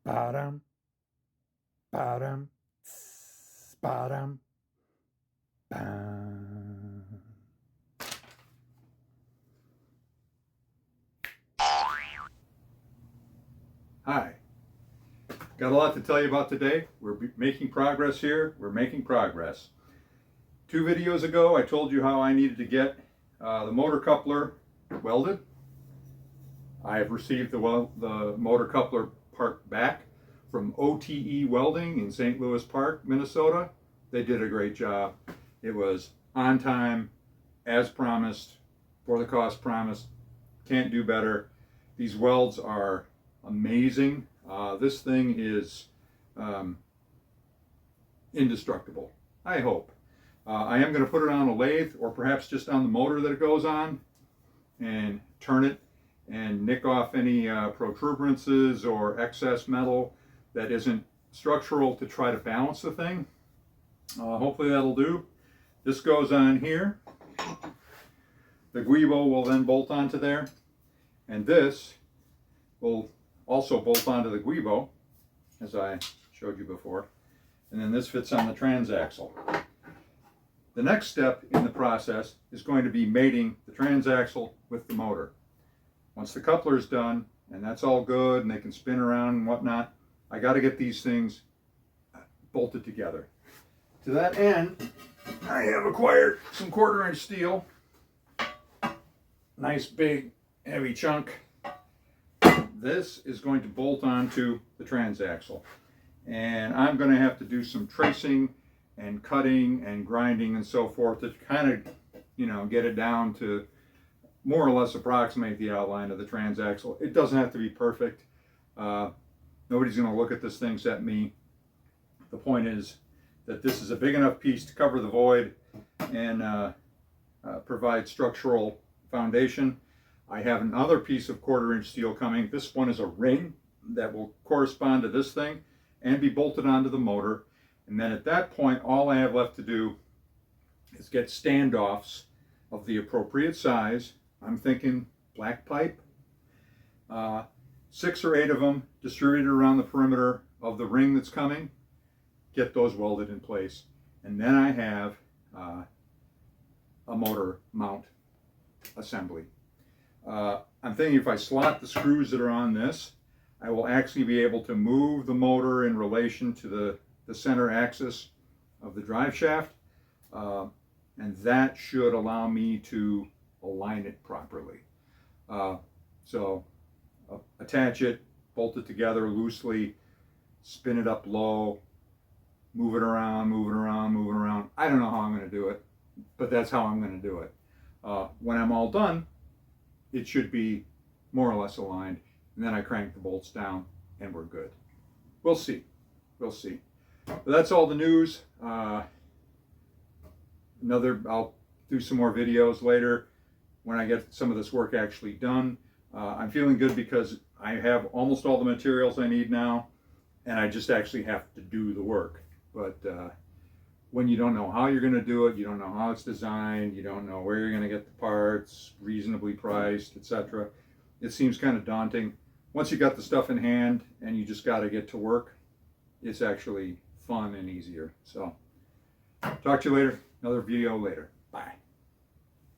Ba-dum, ba-dum, tss, ba-dum, bam. Hi. Got a lot to tell you about today. We're making progress here. We're making progress. 2 videos ago, I told you how I needed to get the motor coupler welded. I have received the motor coupler part back from OTE Welding in St. Louis Park, Minnesota. They did a great job. It was on time, as promised, for the cost promised. Can't do better. These welds are amazing. This thing is indestructible, I hope. I am going to put it on a lathe, or perhaps just on the motor that it goes on, and turn it and nick off any protuberances or excess metal that isn't structural to try to balance the thing. Hopefully that'll do. This goes on here. The guibo will then bolt onto there, and this will also bolt onto the guibo, as I showed you before, and then this fits on the transaxle. The next step in the process is going to be mating the transaxle with the motor. Once the coupler is done, and that's all good, and they can spin around and whatnot, I got to get these things bolted together. To that end, I have acquired some 1/4-inch steel. Nice big heavy chunk. This is going to bolt onto the transaxle, and I'm going to have to do some tracing and cutting and grinding and so forth to kind of, get it down to more or less approximate the outline of the transaxle. It doesn't have to be perfect. Nobody's going to look at this thing except me. The point is that this is a big enough piece to cover the void and provide structural foundation. I have another piece of 1/4-inch steel coming. This one is a ring that will correspond to this thing and be bolted onto the motor. And then at that point, all I have left to do is get standoffs of the appropriate size. I'm thinking black pipe. 6 or 8 of them distributed around the perimeter of the ring that's coming. Get those welded in place. And then I have a motor mount assembly. I'm thinking if I slot the screws that are on this, I will actually be able to move the motor in relation to the center axis of the drive shaft, and that should allow me to align it properly. So attach it, bolt it together loosely, spin it up low, move it around, move it around, move it around. I don't know how I'm going to do it, but that's how I'm going to do it. When I'm all done, it should be more or less aligned, and then I crank the bolts down and we're good. We'll see. We'll see. But that's all the news. I'll do some more videos later when I get some of this work actually done. I'm feeling good because I have almost all the materials I need now, and I just actually have to do the work. But when you don't know how you're going to do it, you don't know how it's designed, you don't know where you're going to get the parts, reasonably priced, etc., it seems kind of daunting. Once you got the stuff in hand and you just got to get to work, it's actually fun and easier. So talk to you later. Another video later.